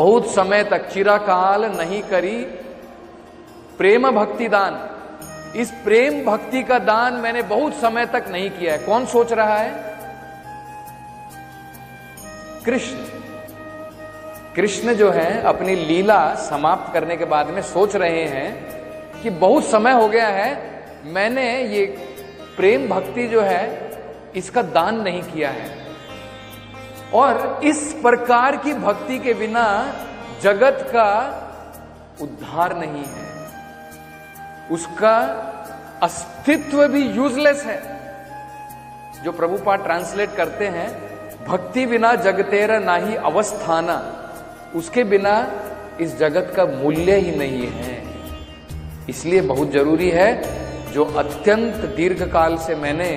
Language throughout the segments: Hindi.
बहुत समय तक चिरकाल नहीं करी प्रेम भक्ति दान। इस प्रेम भक्ति का दान मैंने बहुत समय तक नहीं किया है। कौन सोच रहा है? कृष्ण। कृष्ण जो है अपनी लीला समाप्त करने के बाद में सोच रहे हैं कि बहुत समय हो गया है, मैंने ये प्रेम भक्ति जो है इसका दान नहीं किया है, और इस प्रकार की भक्ति के बिना जगत का उद्धार नहीं है, उसका अस्तित्व भी यूजलेस है। जो प्रभुपाद ट्रांसलेट करते हैं, भक्ति बिना जगतेरा नाही अवस्थाना, उसके बिना इस जगत का मूल्य ही नहीं है। इसलिए बहुत जरूरी है, जो अत्यंत दीर्घ काल से मैंने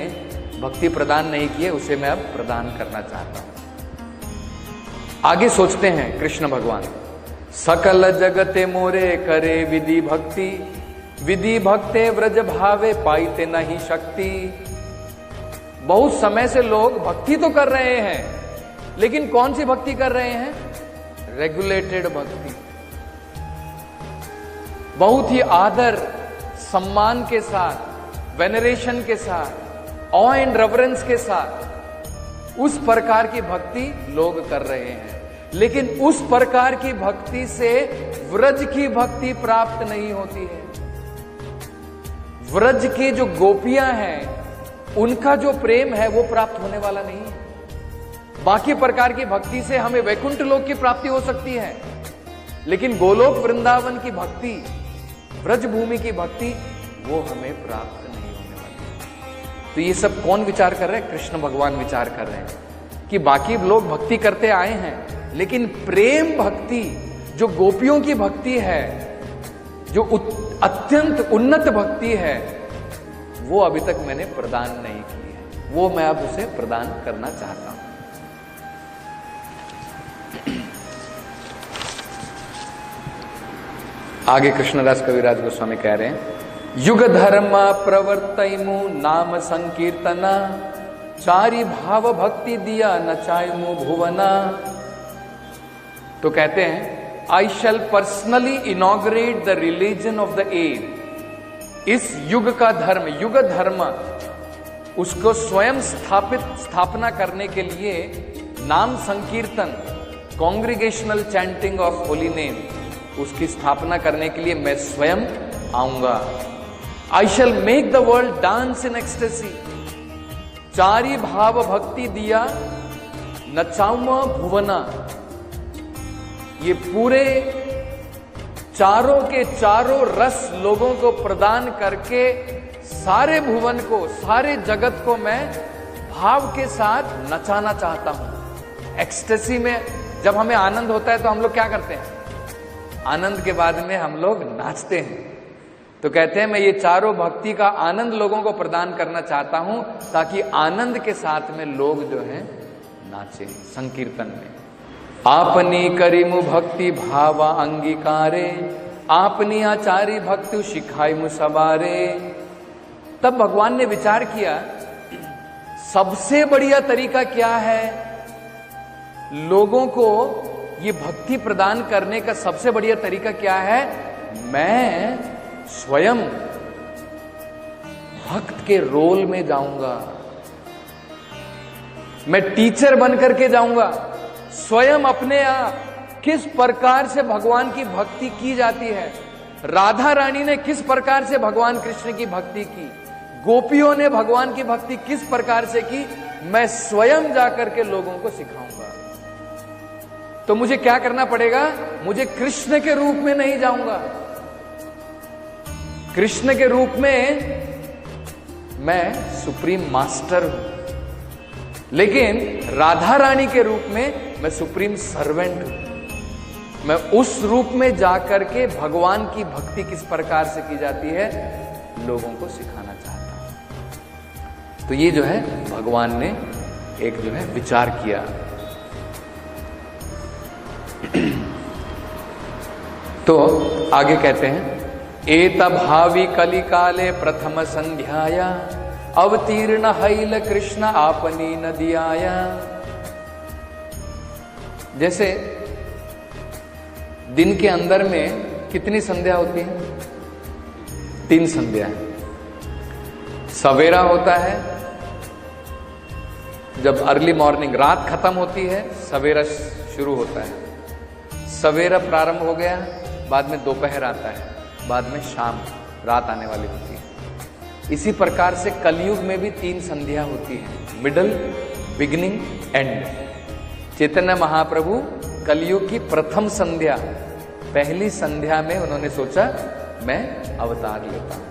भक्ति प्रदान नहीं की है, उसे मैं अब प्रदान करना चाहता हूं। आगे सोचते हैं कृष्ण भगवान, सकल जगते मोरे करे विधि भक्ति, विधि भक्ते व्रज भावे पाइते नहीं शक्ति। बहुत समय से लोग भक्ति तो कर रहे हैं, लेकिन कौन सी भक्ति कर रहे हैं? रेगुलेटेड भक्ति। बहुत ही आदर सम्मान के साथ, वेनरेशन के साथ, ऑ एंड रेवरेंस के साथ उस प्रकार की भक्ति लोग कर रहे हैं। लेकिन उस प्रकार की भक्ति से व्रज की भक्ति प्राप्त नहीं होती है। व्रज की जो गोपियां हैं, उनका जो प्रेम है वो प्राप्त होने वाला नहीं है। बाकी प्रकार की भक्ति से हमें वैकुंठ लोक की प्राप्ति हो सकती है, लेकिन गोलोक वृंदावन की भक्ति, व्रज भूमि की भक्ति, वो हमें प्राप्त नहीं होने वाली। तो ये सब कौन विचार कर रहे हैं? कृष्ण भगवान विचार कर रहे हैं कि बाकी लोग भक्ति करते आए हैं, लेकिन प्रेम भक्ति जो गोपियों की भक्ति है, जो अत्यंत उन्नत भक्ति है, वो अभी तक मैंने प्रदान नहीं की है। वो मैं अब उसे प्रदान करना चाहता हूं। आगे कृष्णदास कविराज गोस्वामी कह रहे हैं, युग धर्म प्रवर्तयमु नाम संकीर्तना, चारि भाव भक्ति दिया नचायमु भुवना। तो कहते हैं, I shall personally inaugurate the religion of the age. इस युग का धर्म, युग धर्म, उसको स्वयं स्थापना करने के लिए नाम संकीर्तन, congregational chanting of holy name, उसकी स्थापना करने के लिए मैं स्वयं आऊंगा। I shall make the world dance in ecstasy, चारि भाव भक्ति दिया नचाउम भुवना। ये पूरे चारों के चारों रस लोगों को प्रदान करके सारे भुवन को, सारे जगत को मैं भाव के साथ नचाना चाहता हूं। एक्सटेसी में जब हमें आनंद होता है तो हम लोग क्या करते हैं? आनंद के बाद में हम लोग नाचते हैं। तो कहते हैं, मैं ये चारों भक्ति का आनंद लोगों को प्रदान करना चाहता हूं, ताकि आनंद के साथ में लोग जो हैं नाचे संकीर्तन में। आपनी करिमु भक्ति भावा अंगीकारे, आपनी आचारी भक्ति शिखाई मुसबारे। तब भगवान ने विचार किया, सबसे बढ़िया तरीका क्या है? लोगों को ये भक्ति प्रदान करने का सबसे बढ़िया तरीका क्या है? मैं स्वयं भक्त के रोल में जाऊंगा, मैं टीचर बन करके जाऊंगा। स्वयं अपने आप किस प्रकार से भगवान की भक्ति की जाती है, राधा रानी ने किस प्रकार से भगवान कृष्ण की भक्ति की, गोपियों ने भगवान की भक्ति किस प्रकार से की, मैं स्वयं जाकर के लोगों को सिखाऊंगा। तो मुझे क्या करना पड़ेगा? मुझे कृष्ण के रूप में नहीं जाऊंगा। कृष्ण के रूप में मैं सुप्रीम मास्टर हूं, लेकिन राधा रानी के रूप में मैं सुप्रीम सर्वेंट हूं। मैं उस रूप में जाकर के भगवान की भक्ति किस प्रकार से की जाती है लोगों को सिखाना चाहता हूं। तो ये जो है भगवान ने एक जो है विचार किया। तो आगे कहते हैं, एत भावी कलिकाले प्रथम संध्याया, अवतीर्ण हैल कृष्ण आपनी नदियाया। जैसे दिन के अंदर में कितनी संध्या होती है? 3 संध्या। सवेरा होता है, जब अर्ली मॉर्निंग, रात खत्म होती है, सवेरा शुरू होता है। सवेरा प्रारंभ हो गया, बाद में दोपहर आता है, बाद में शाम, रात आने वाली होती है। इसी प्रकार से कलयुग में भी 3 संध्या होती है, middle, beginning, and. Chaitanya Mahaprabhu कलयुग की प्रथम संध्या, पहली संध्या में उन्होंने सोचा मैं अवतार लेता हूं।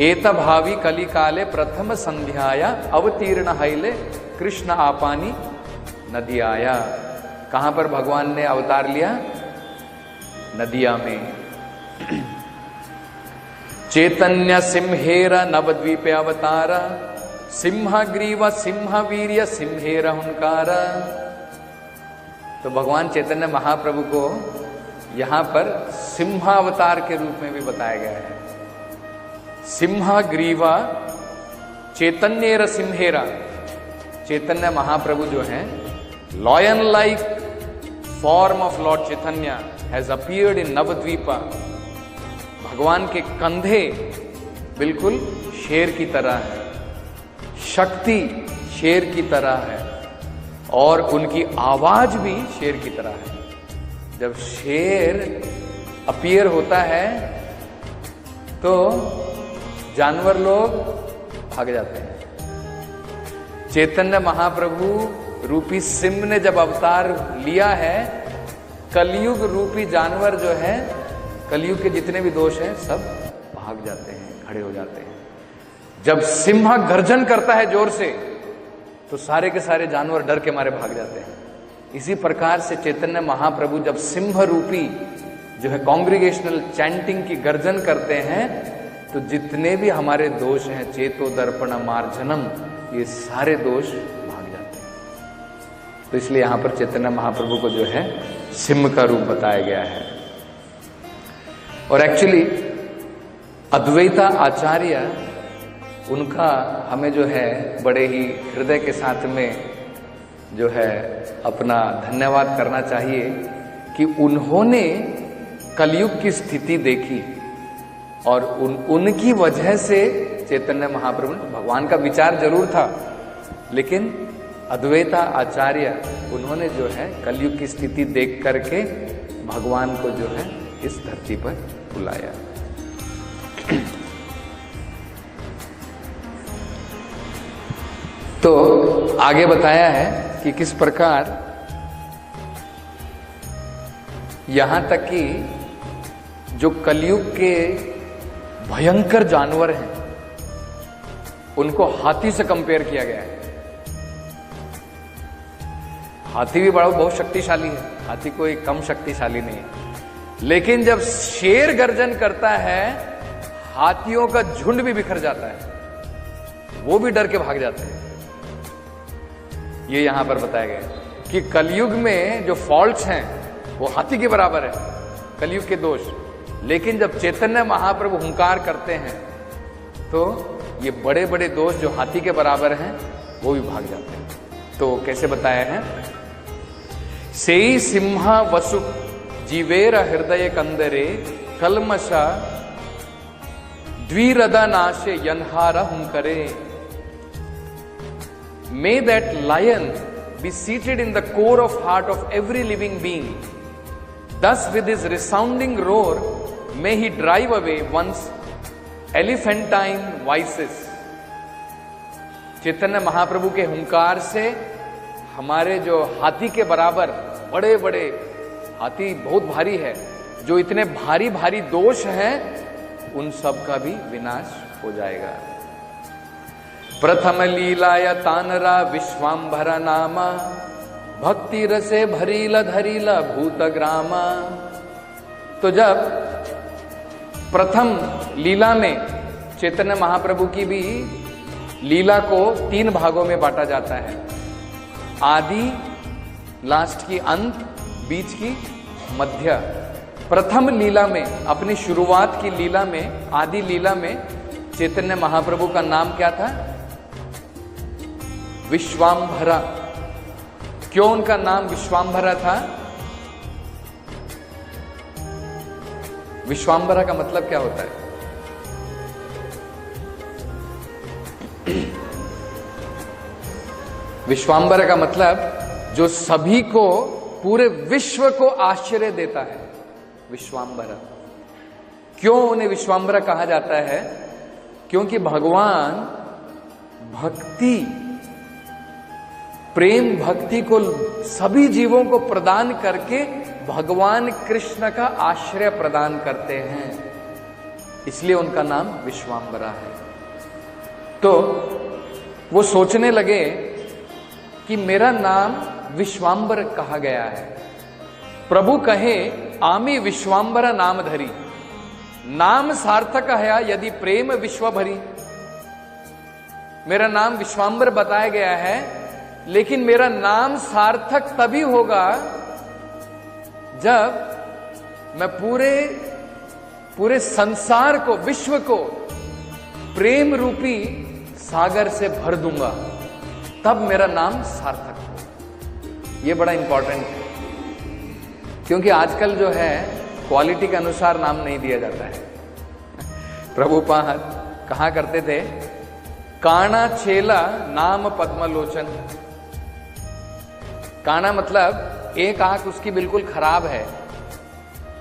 एत भावी कली काले प्रथम संध्याया अवतीर्ण हैले कृष्ण आपानी नदियाया। कहां पर भगवान ने अवतार लिया? नदिया में। चैतन्य सिंहेर नवद्वीपे अवतार, सिंह ग्रीव सिंह वीर्य सिंहेर हुंकार। तो भगवान चैतन्य महाप्रभु को यहां पर सिंहावतार के रूप में भी बताया गया है। सिंह ग्रीवा चैतन्येर सिंहेरा। चैतन्य महाप्रभु जो हैं, lion like form of lord Chaitanya has appeared in Navadvipa. भगवान के कंधे बिल्कुल शेर की तरह है, शक्ति शेर की तरह है, और उनकी आवाज भी शेर की तरह है। जब शेर अपीयर होता है तो जानवर लोग भाग जाते हैं। चैतन्य महाप्रभु रूपी सिंह ने जब अवतार लिया है, कलयुग रूपी जानवर जो है, कलयुग के जितने भी दोष हैं सब भाग जाते हैं, खड़े हो जाते हैं। जब सिंह गर्जन करता है जोर से तो सारे के सारे जानवर डर के मारे भाग जाते हैं। इसी प्रकार से चैतन्य महाप्रभु जब सिंह रूपी जो है कांग्रीगेशनल चैंटिंग की गर्जन करते हैं तो जितने भी हमारे दोष हैं, चेतो दर्पण मार्जनम, ये सारे दोष भाग जाते हैं। तो इसलिए यहां पर चैतन्य महाप्रभु को जो है सिंह का रूप बताया गया है। और एक्चुअली अद्वैता आचार्य, उनका हमें जो है बड़े ही हृदय के साथ में जो है अपना धन्यवाद करना चाहिए कि उन्होंने कलयुग की स्थिति देखी और उनकी वजह से चैतन्य महाप्रभु, भगवान का विचार जरूर था, लेकिन अद्वैता आचार्य उन्होंने जो है कलयुग की स्थिति देख करके भगवान को जो है इस धरती पर बुलाया। तो आगे बताया है कि किस प्रकार यहां तक कि जो कलयुग के भयंकर जानवर हैं उनको हाथी से कंपेयर किया गया है। हाथी भी बड़ा बहुत शक्तिशाली है, हाथी कोई कम शक्तिशाली नहीं है, लेकिन जब शेर गर्जन करता है हाथियों का झुंड भी बिखर जाता है, वो भी डर के भाग जाते हैं। ये यहां पर बताया गया कि कलयुग में जो फॉल्ट्स हैं वो हाथी के बराबर है, कलयुग के दोष, लेकिन जब चैतन्य महाप्रभु हुंकार करते हैं तो ये बड़े बड़े दोष जो हाथी के बराबर हैं वो भी भाग जाते हैं। तो कैसे बताया है? सेई सिंहा वसु जीवेर हृदय कंदरे कलमशा द्विरदा नाशे यन्हार हुंकरे। May that lion be seated in the core of heart of every living being. Thus with his resounding roar may he drive away one's elephantine vices. Chaitanya Mahaprabhu के हुंकार से हमारे जो हाथी के बराबर बड़े बड़े हाथी, बहुत भारी है, जो इतने भारी भारी दोष हैं उन सब का भी विनाश हो जाएगा। प्रथम लीलाया तानरा विश्वाम्भरा नामा भक्ति रसे भरीला धरीला भूतग्रामा। तो जब प्रथम लीला में चैतन्य महाप्रभु की भी लीला को 3 भागों में बांटा जाता है, आदि, लास्ट की, अंत, बीच की, मध्य। प्रथम लीला में, अपनी शुरुआत की लीला में, आदि लीला में चैतन्य महाप्रभु का नाम क्या था? विश्वाम्भरा। क्यों उनका नाम विश्वाम्भरा था? विश्वाम्बरा का मतलब क्या होता है? विश्वाम्बरा का मतलब जो सभी को, पूरे विश्व को आश्चर्य देता है, विश्वाम्बरा। क्यों उन्हें विश्वाम्बरा कहा जाता है? क्योंकि भगवान भक्ति, प्रेम भक्ति को सभी जीवों को प्रदान करके भगवान कृष्ण का आश्रय प्रदान करते हैं, इसलिए उनका नाम विश्वाम्बरा है। तो वो सोचने लगे कि मेरा नाम विश्वाम्बर कहा गया है। प्रभु कहे आमी विश्वाम्बरा नाम धरी, नाम सार्थक है यदि प्रेम विश्व भरी। मेरा नाम विश्वाम्बर बताया गया है, लेकिन मेरा नाम सार्थक तभी होगा जब मैं पूरे संसार को, विश्व को प्रेम रूपी सागर से भर दूंगा, तब मेरा नाम सार्थक हो। यह बड़ा इंपॉर्टेंट है, क्योंकि आजकल जो है क्वालिटी के अनुसार नाम नहीं दिया जाता है। प्रभुपाद कहा करते थे, काना छेला नाम पद्मलोचन। काना मतलब एक आंख उसकी बिल्कुल खराब है,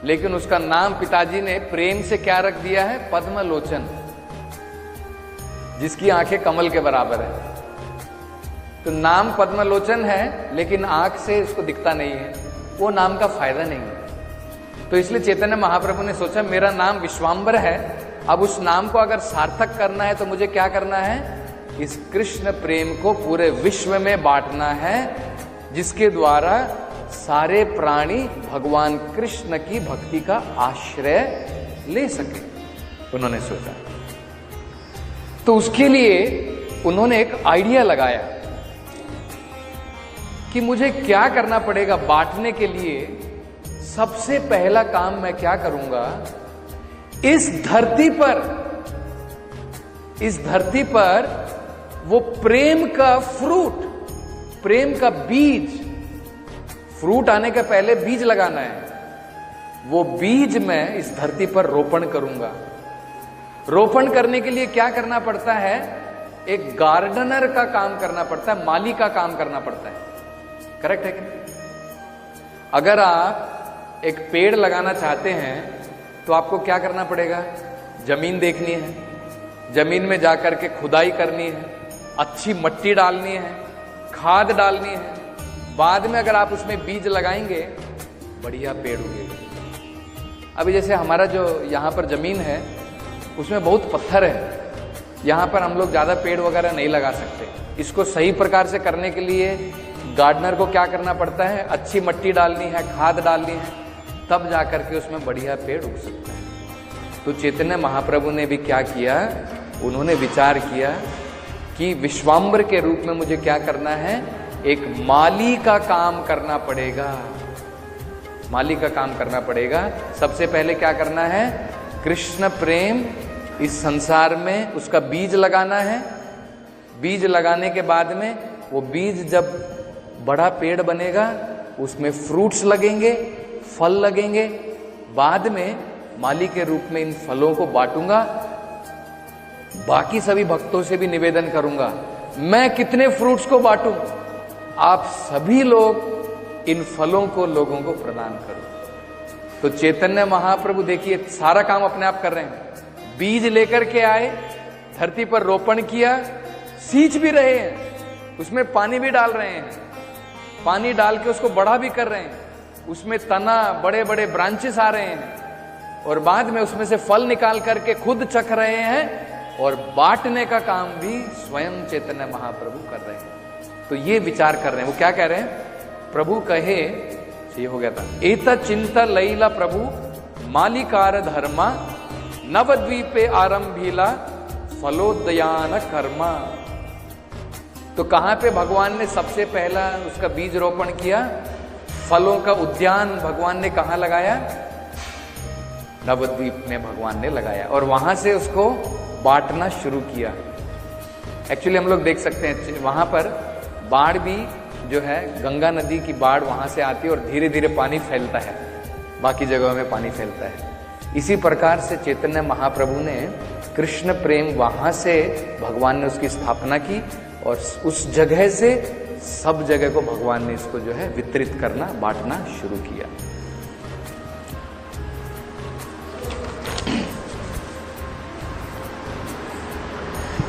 लेकिन उसका नाम पिताजी ने प्रेम से क्या रख दिया है? पद्मलोचन, जिसकी आंखें कमल के बराबर है। तो नाम पद्मलोचन है, लेकिन आंख से इसको दिखता नहीं है, वो नाम का फायदा नहीं है। तो इसलिए चैतन्य महाप्रभु ने सोचा मेरा नाम विश्वाम्बर है, अब उस नाम को अगर सार्थक करना है तो मुझे क्या करना है? इस कृष्ण प्रेम को पूरे विश्व में बांटना है, जिसके द्वारा सारे प्राणी भगवान कृष्ण की भक्ति का आश्रय ले सके, उन्होंने सोचा। तो उसके लिए उन्होंने एक आइडिया लगाया कि मुझे क्या करना पड़ेगा बांटने के लिए। सबसे पहला काम मैं क्या करूंगा, इस धरती पर वो प्रेम का फ्रूट, प्रेम का बीज, फ्रूट आने के पहले बीज लगाना है, वो बीज मैं इस धरती पर रोपण करूंगा। रोपण करने के लिए क्या करना पड़ता है? एक गार्डनर का काम करना पड़ता है, माली का काम करना पड़ता है। करेक्ट है कि नहीं? अगर आप एक पेड़ लगाना चाहते हैं तो आपको क्या करना पड़ेगा? जमीन देखनी है, जमीन में जाकर के खुदाई करनी है, अच्छी मट्टी डालनी है, खाद डालनी है। बाद में अगर आप उसमें बीज लगाएंगे, बढ़िया पेड़ उगेगा। अभी जैसे हमारा जो यहाँ पर जमीन है उसमें बहुत पत्थर है, यहाँ पर हम लोग ज्यादा पेड़ वगैरह नहीं लगा सकते। इसको सही प्रकार से करने के लिए गार्डनर को क्या करना पड़ता है? अच्छी मट्टी डालनी है, खाद डालनी है, तब जाकर के उसमें बढ़िया पेड़ उग सकता है। तो चैतन्य महाप्रभु ने भी क्या किया? उन्होंने विचार किया कि विश्वाम्बर के रूप में मुझे क्या करना है? एक माली का काम करना पड़ेगा, माली का काम करना पड़ेगा। सबसे पहले क्या करना है? कृष्ण प्रेम इस संसार में उसका बीज लगाना है। बीज लगाने के बाद में वो बीज जब बड़ा पेड़ बनेगा, उसमें फ्रूट्स लगेंगे, फल लगेंगे। बाद में माली के रूप में इन फलों को बांटूंगा। बाकी सभी भक्तों से भी निवेदन करूंगा, मैं कितने फ्रूट्स को बांटूं, आप सभी लोग इन फलों को लोगों को प्रदान करो। तो चैतन्य महाप्रभु देखिए सारा काम अपने आप कर रहे हैं। बीज लेकर के आए, धरती पर रोपण किया, सींच भी रहे हैं, उसमें पानी भी डाल रहे हैं, पानी डाल के उसको बड़ा भी कर रहे हैं, उसमें तना, बड़े बड़े ब्रांचेस आ रहे हैं, और बाद में उसमें से फल निकाल करके खुद चख रहे हैं, और बांटने का काम भी स्वयं चैतन्य महाप्रभु कर रहे हैं। तो ये विचार कर रहे हैं। वो क्या कह रहे हैं? प्रभु कहे, ये हो गया था, एता चिंता लैला प्रभु मालिकार धर्मा नवद्वीपे आरंभीला फलोदयान कर्मा। तो कहां पे भगवान ने सबसे पहला उसका बीज रोपण किया? फलों का उद्यान भगवान ने कहां लगाया? नवद्वीप में भगवान ने लगाया, और वहां से उसको बांटना शुरू किया। एक्चुअली हम लोग देख सकते हैं वहां पर बाढ़ भी जो है, गंगा नदी की बाढ़ वहां से आती है और धीरे धीरे पानी फैलता है, बाकी जगहों में पानी फैलता है। इसी प्रकार से चैतन्य महाप्रभु ने कृष्ण प्रेम वहां से भगवान ने उसकी स्थापना की और उस जगह से सब जगह को भगवान ने इसको जो है वितरित करना, बांटना शुरू किया।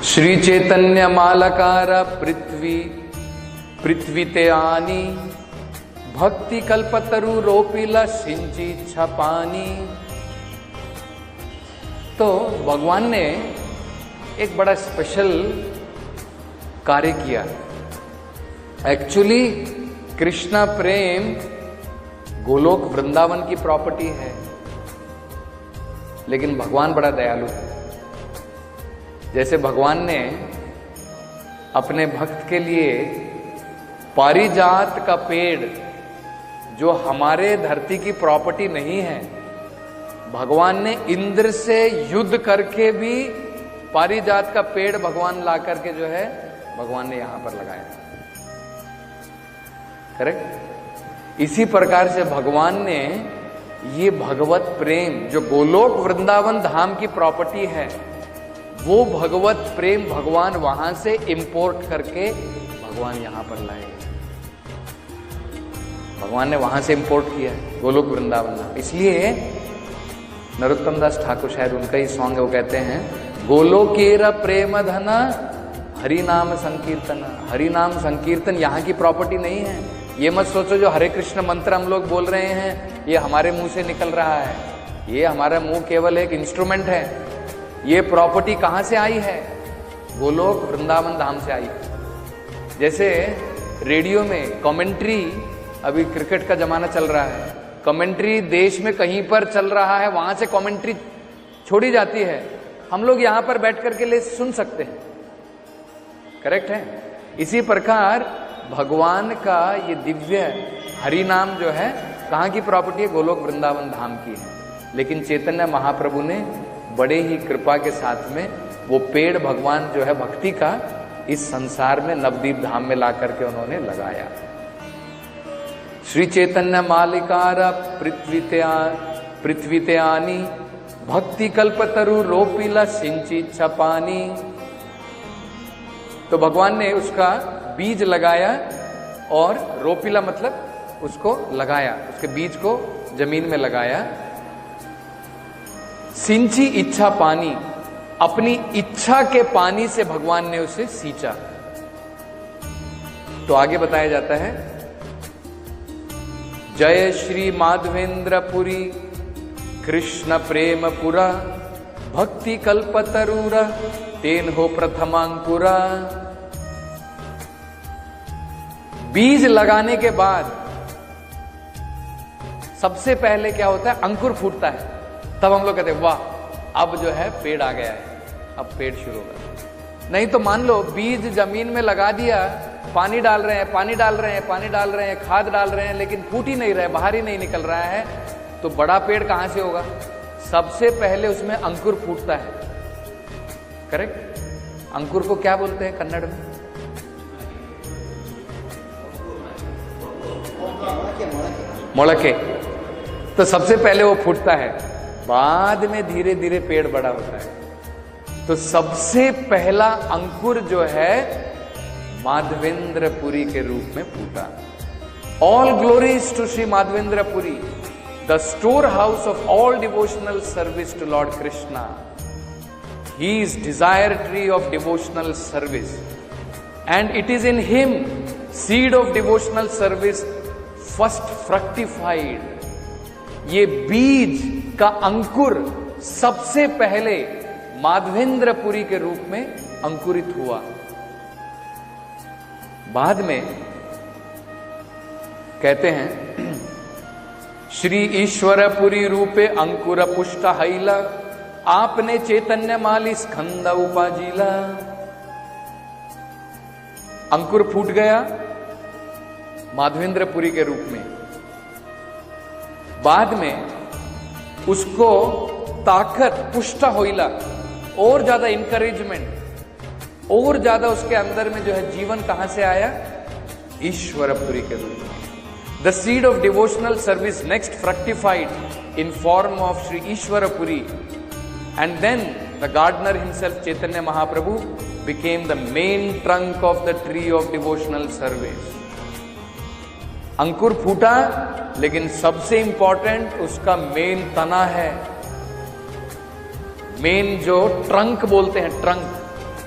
श्री चैतन्य मालकार पृथ्वी ते आनी भक्ति कल्पतरु रोपिला सिंची इच्छा पानी। तो भगवान ने एक बड़ा स्पेशल कार्य किया। एक्चुअली कृष्णा प्रेम गोलोक वृंदावन की प्रॉपर्टी है, लेकिन भगवान बड़ा दयालु है। जैसे भगवान ने अपने भक्त के लिए पारिजात का पेड़, जो हमारे धरती की प्रॉपर्टी नहीं है, भगवान ने इंद्र से युद्ध करके भी पारिजात का पेड़ भगवान ला करके जो है भगवान ने यहां पर लगाया। करेक्ट। इसी प्रकार से भगवान ने ये भगवत प्रेम जो गोलोक वृंदावन धाम की प्रॉपर्टी है, वो भगवत प्रेम भगवान वहां से इंपोर्ट करके भगवान यहां पर लाए। भगवान ने वहां से इंपोर्ट किया गोलोक वृंदावन धाम। इसलिए नरोत्तम दास ठाकुर, शायद उनका ही सॉन्ग है, वो कहते हैं गोलोकेरा प्रेम धना हरि नाम संकीर्तन। हरि नाम संकीर्तन यहाँ की प्रॉपर्टी नहीं है। ये मत सोचो जो हरे कृष्ण मंत्र हम लोग बोल रहे हैं ये हमारे मुंह से निकल रहा है। ये हमारा मुंह केवल एक इंस्ट्रूमेंट है। ये प्रॉपर्टी कहाँ से आई है? गोलोक वृंदावन धाम से आई है। जैसे रेडियो में कमेंट्री, अभी क्रिकेट का जमाना चल रहा है, कमेंट्री देश में कहीं पर चल रहा है, वहां से कमेंट्री छोड़ी जाती है, हम लोग यहां पर बैठ करके ले सुन सकते हैं। करेक्ट है। इसी प्रकार भगवान का ये दिव्य हरि नाम जो है कहाँ की प्रॉपर्टी है? गोलोक वृंदावन धाम की है। लेकिन चैतन्य महाप्रभु ने बड़े ही कृपा के साथ में वो पेड़ भगवान जो है भक्ति का इस संसार में नवदीप धाम में ला करके उन्होंने लगाया। श्री चैतन्य मालिकार पृथ्वी ते आनी भक्ति कल्पतरु रोपिला सिंची इच्छा पानी। तो भगवान ने उसका बीज लगाया और रोपिला मतलब उसको लगाया, उसके बीज को जमीन में लगाया। सिंची इच्छा पानी, अपनी इच्छा के पानी से भगवान ने उसे सींचा। तो आगे बताया जाता है जय श्री माधवेंद्रपुरी कृष्ण प्रेम पुरा भक्ति कल्पतरुरा तेन हो प्रथमांकुरा। बीज लगाने के बाद सबसे पहले क्या होता है? अंकुर फूटता है। तब हम लोग कहते हैं वाह, अब जो है पेड़ आ गया है, अब पेड़ शुरू होगा। नहीं तो मान लो बीज जमीन में लगा दिया, पानी डाल रहे हैं, पानी डाल रहे हैं, पानी डाल रहे हैं, खाद डाल रहे हैं, लेकिन फूट ही नहीं रहा है, बाहर ही नहीं निकल रहा है, तो बड़ा पेड़ कहां से होगा? सबसे पहले उसमें अंकुर फूटता है। करेक्ट। अंकुर को क्या बोलते हैं कन्नड़ में? मोड़के। तो सबसे पहले वो फूटता है, बाद में धीरे धीरे पेड़ बड़ा होता है। तो सबसे पहला अंकुर जो है माधवेंद्रपुरी के रूप में फूटा। All glories to Shri Madhavendrapuri, the store house of all devotional service to lord Krishna. He is desire tree of devotional service, and it is in him seed of devotional service first fructified. ये बीज का अंकुर सबसे पहले माधवेंद्रपुरी के रूप में अंकुरित हुआ। बाद में कहते हैं श्री ईश्वरपुरी रूपे अंकुर पुष्ट हैला आपने चैतन्य माली स्कंद उपाजीला। अंकुर फूट गया माधवेंद्रपुरी के रूप में। बाद में उसको ताकत पुष्ट होइला, और ज्यादा इंकरेजमेंट, और ज्यादा उसके अंदर में जो है जीवन कहां से आया? ईश्वरपुरी के रूप में। The seed of devotional service next fructified in form of Sri Ishwarapuri, and then the gardener himself, Chaitanya Mahaprabhu, became the main trunk of the tree of devotional service. अंकुर फूटा, लेकिन सबसे इंपॉर्टेंट उसका मेन तना है। मेन जो ट्रंक बोलते हैं, ट्रंक,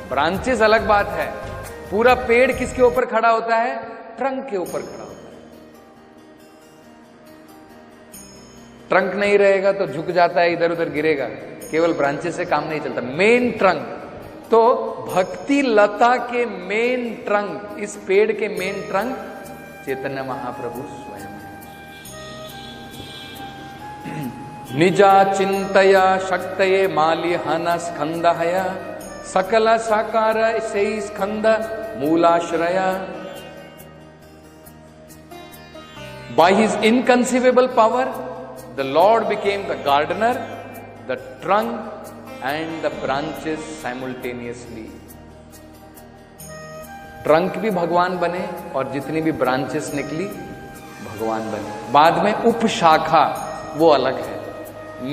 ब्रांचेस अलग बात है। पूरा पेड़ किसके ऊपर खड़ा होता है? ट्रंक के ऊपर खड़ा होता है। ट्रंक नहीं रहेगा तो झुक जाता है, इधर उधर गिरेगा। केवल ब्रांचेस से काम नहीं चलता, मेन ट्रंक। तो भक्ति लता के मेन ट्रंक, इस पेड़ के मेन ट्रंक चैतन्य महाप्रभु स्वयं है। निजा चिंतया शक्तये मालिहन स्कंदहया सकल साकार से स्कंद मूलाश्रया। By his inconceivable power, the Lord became the gardener, the trunk and the branches simultaneously. Trunk भी भगवान बने और जितनी भी ब्रांचेस निकली भगवान बने। बाद में उपशाखा वो अलग है।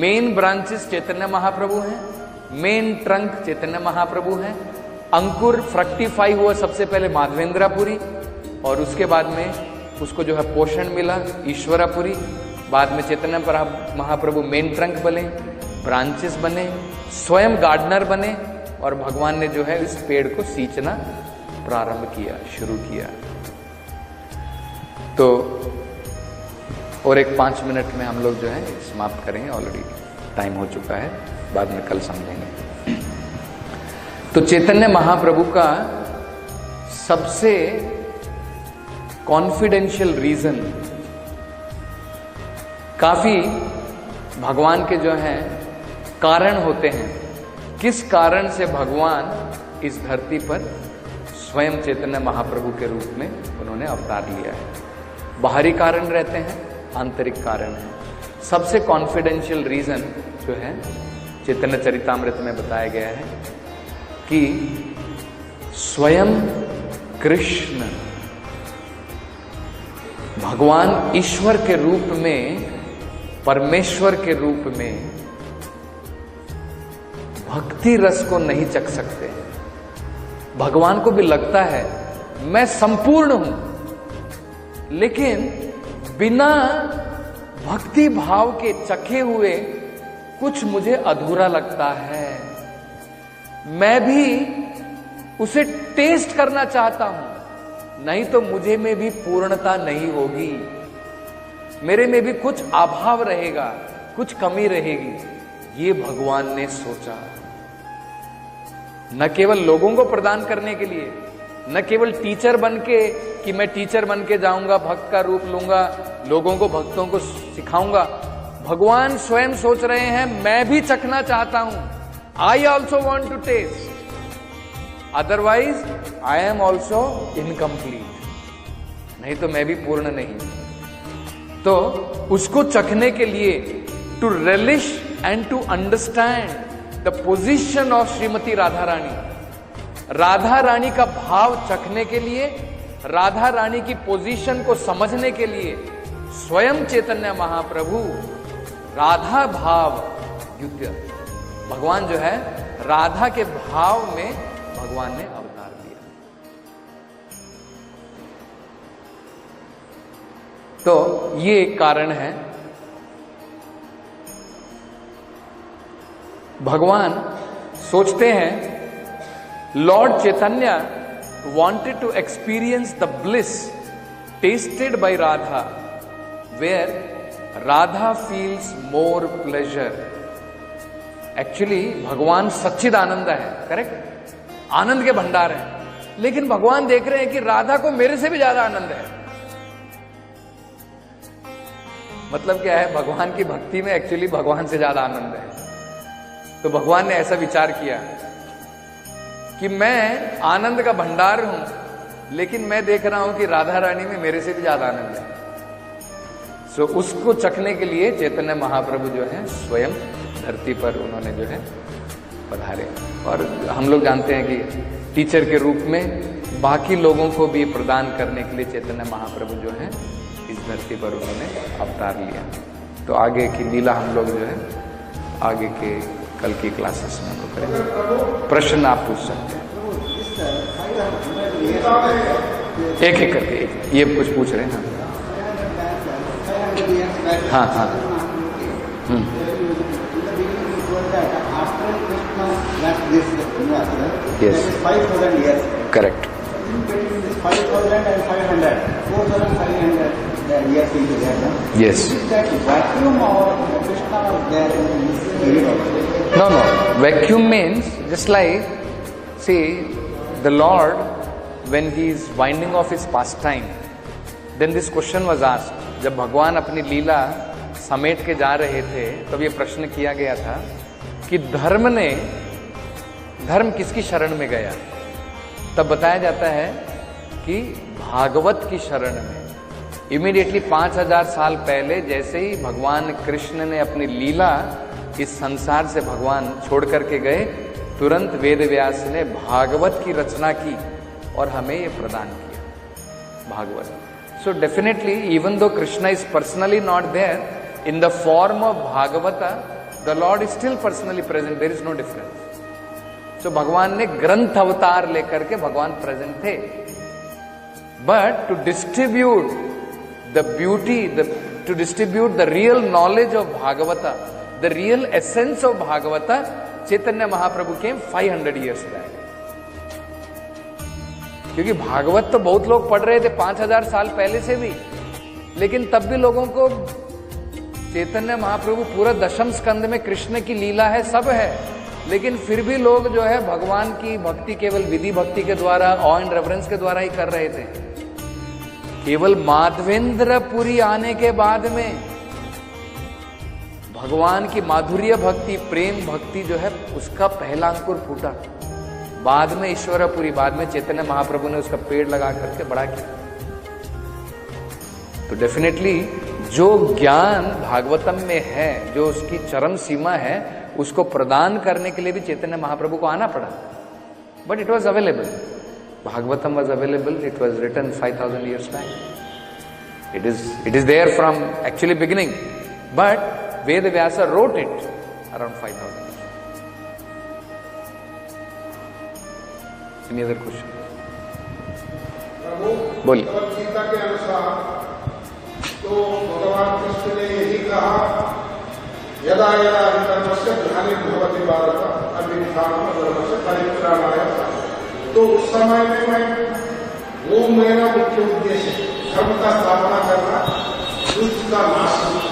मेन ब्रांचेस चैतन्य महाप्रभु हैं, मेन ट्रंक चैतन्य महाप्रभु हैं। अंकुर फ्रक्टिफाई हुआ सबसे पहले माधवेंद्रपुरी, और उसके बाद में उसको जो है पोषण मिला ईश्वरपुरी। बाद में चैतन्य महाप्रभु मेन ट्रंक बने, ब्रांचेस बने, स्वयं गार्डनर बने, और भगवान ने जो है इस पेड़ को सींचना प्रारंभ किया, शुरू किया। तो और एक 5 मिनट में हम लोग जो है समाप्त करेंगे, ऑलरेडी टाइम हो चुका है, बाद में कल समझेंगे। तो चैतन्य महाप्रभु का सबसे कॉन्फिडेंशियल रीजन, काफी भगवान के जो हैं कारण होते हैं, किस कारण से भगवान इस धरती पर स्वयं चैतन्य महाप्रभु के रूप में उन्होंने अवतार लिया है। बाहरी कारण रहते हैं, आंतरिक कारण है। सबसे कॉन्फिडेंशियल रीजन जो है चैतन्य चरितामृत में बताया गया है कि स्वयं कृष्ण भगवान ईश्वर के रूप में, परमेश्वर के रूप में भक्ति रस को नहीं चख सकते। भगवान को भी लगता है मैं संपूर्ण हूं, लेकिन बिना भक्ति भाव के चखे हुए कुछ मुझे अधूरा लगता है। मैं भी उसे टेस्ट करना चाहता हूं, नहीं तो मुझे में भी पूर्णता नहीं होगी, मेरे में भी कुछ अभाव रहेगा, कुछ कमी रहेगी। ये भगवान ने सोचा, न केवल लोगों को प्रदान करने के लिए, न केवल टीचर बनके कि मैं टीचर बनके जाऊंगा, भक्त का रूप लूंगा, लोगों को, भक्तों को सिखाऊंगा। भगवान स्वयं सोच रहे हैं मैं भी चखना चाहता हूं। I also want to taste, otherwise I am also incomplete, नहीं तो मैं भी पूर्ण नहीं। तो उसको चखने के लिए, to relish and to understand the position of Shrimati Radha Rani, Radha Rani का भाव चखने के लिए, राधा रानी की पोजीशन को समझने के लिए स्वयं चैतन्य महाप्रभु राधा भाव युद्ध, भगवान जो है राधा के भाव में भगवान ने अवतार लिया। तो ये एक कारण है। भगवान सोचते हैं Lord Chaitanya wanted to experience the bliss tasted by Radha, where Radha feels more pleasure. Actually भगवान सच्चिद आनंद है, करेक्ट, आनंद के भंडार है, लेकिन भगवान देख रहे हैं कि राधा को मेरे से भी ज्यादा आनंद है। मतलब क्या है, भगवान की भक्ति में एक्चुअली भगवान से ज्यादा आनंद है। तो भगवान ने ऐसा विचार किया कि मैं आनंद का भंडार हूं, लेकिन मैं देख रहा हूं कि राधा रानी में मेरे से भी ज्यादा आनंद है। सो उसको चखने के लिए चैतन्य महाप्रभु जो है स्वयं धरती पर उन्होंने जो है पधारे। और हम लोग जानते हैं कि टीचर के रूप में बाकी लोगों को भी प्रदान करने के लिए चैतन्य महाप्रभु जो है इस धरती पर उन्होंने अवतार लिया। तो आगे की लीला हम लोग जो है आगे के कल की क्लासेस में हम लोग करेंगे। प्रश्न आप पूछ सकते हैं एक एक करके। ये कुछ पूछ रहे हैं? हाँ हाँ yes correct 5,500 4,500 years into that, no? yes Is that vacuum or Krishna was there in this period also? no vacuum means just like see the Lord when he is winding off his pastime then this question was asked। जब भगवान अपनी लीला समेट के जा रहे थे तब ये प्रश्न किया गया था कि धर्म किसकी शरण में गया। तब बताया जाता है कि भागवत की शरण में। इमीडिएटली 5000 साल पहले जैसे ही भगवान कृष्ण ने अपनी लीला इस संसार से भगवान छोड़ करके गए, तुरंत वेद व्यास ने भागवत की रचना की और हमें ये प्रदान किया भागवत। सो definitely even though Krishna is personally not there in the form of Bhagavata, the lord is still personally present, there is no difference. So भगवान ने ग्रंथ अवतार लेकर के भगवान प्रेजेंट थे, but to distribute the beauty, to distribute the real knowledge of Bhagavata, the real essence of Bhagavata, Chaitanya Mahaprabhu came 500 years back. क्योंकि भागवत तो बहुत लोग पढ़ रहे थे 5000 साल पहले से भी, लेकिन तब भी लोगों को चैतन्य महाप्रभु पूरा दशम स्कंद में कृष्ण की लीला है, सब है, लेकिन फिर भी लोग जो है भगवान की भक्ति केवल विधि भक्ति के द्वारा, ऑ एंड रेफरेंस के द्वारा ही कर रहे थे। केवल माधवेंद्रपुरी आने के बाद में भगवान की माधुर्य भक्ति, प्रेम भक्ति जो है उसका पहला अंकुर फूटा। बाद में ईश्वरपुरी, बाद में चैतन्य महाप्रभु ने उसका पेड़ लगा करके बड़ा किया। तो डेफिनेटली जो ज्ञान भागवतम में है, जो उसकी चरम सीमा है, उसको प्रदान करने के लिए भी चैतन्य महाप्रभु को आना पड़ा। But it was available, Bhagavatam was available, it was written 5000 years back। It is there from actually beginning, but Veda Vyasa wrote it around 5000। Any other question? बोलिए। गीता के अनुसार तो भगवान कृष्ण ने यही कहा, यदा यदा धर्मस्य ग्लानिर्भवति भारत अभ्युत्थानमधर्मस्य परित्राणाय। तो उस समय में मैं वो मेरा मुख्य उद्देश्य धर्म का स्थापना करना, दुष्ट का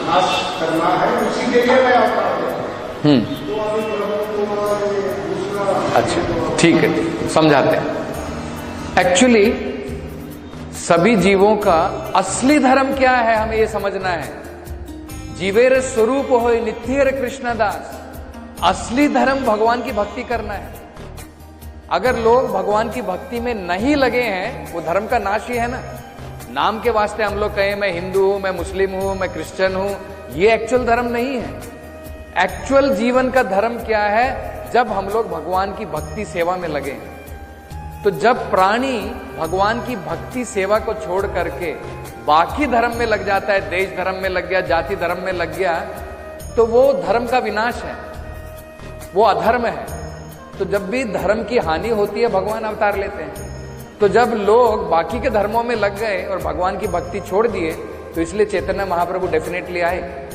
नाश करना है, उसी के लिए मैं अवतार हूं। तो अभी अच्छा ठीक है, समझाते हैं। एक्चुअली सभी जीवों का असली धर्म क्या है हमें ये समझना है। जीवेर स्वरूप हो नित्यर कृष्णदास, असली धर्म भगवान की भक्ति करना है। अगर लोग भगवान की भक्ति में नहीं लगे हैं, वो धर्म का नाश ही है ना। नाम के वास्ते हम लोग कहें मैं हिंदू हूं, मैं मुस्लिम हूं, मैं क्रिश्चियन हूं, ये एक्चुअल धर्म नहीं है। एक्चुअल जीवन का धर्म क्या है? जब हम लोग भगवान की भक्ति सेवा में लगे। तो जब प्राणी भगवान की भक्ति सेवा को छोड़ करके बाकी धर्म में लग जाता है, देश धर्म में लग गया, जाति धर्म में लग गया, तो वो धर्म का विनाश है, वो अधर्म है। तो जब भी धर्म की हानि होती है भगवान अवतार लेते हैं। तो जब लोग बाकी के धर्मों में लग गए और भगवान की भक्ति छोड़ दिए, तो इसलिए चैतन्य महाप्रभु डेफिनेटली आए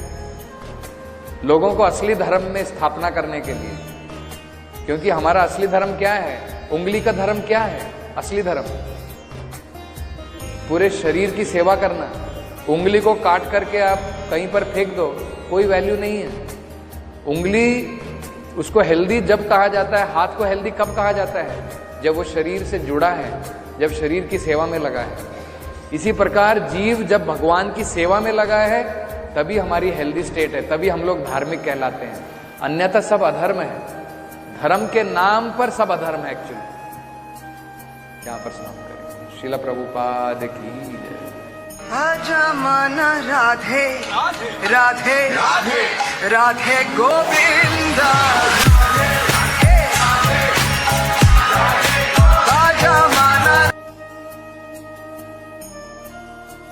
लोगों को असली धर्म में स्थापना करने के लिए। क्योंकि हमारा असली धर्म क्या है? उंगली का धर्म क्या है? असली धर्म पूरे शरीर की सेवा करना। उंगली को काट करके आप कहीं पर फेंक दो, कोई वैल्यू नहीं है। उंगली उसको हेल्दी जब कहा जाता है, हाथ को हेल्दी कब कहा जाता है? जब वो शरीर से जुड़ा है, जब शरीर की सेवा में लगा है। इसी प्रकार जीव जब भगवान की सेवा में लगा है तभी हमारी हेल्दी स्टेट है, तभी हम लोग धार्मिक कहलाते हैं। अन्यथा सब अधर्म है। धर्म के नाम पर सब अधर्म है एक्चुअली। यहाँ पर स्नान करें। श्रील प्रभुपाद की जय। आजा माना राधे राधे राधे राधे गोविंदा।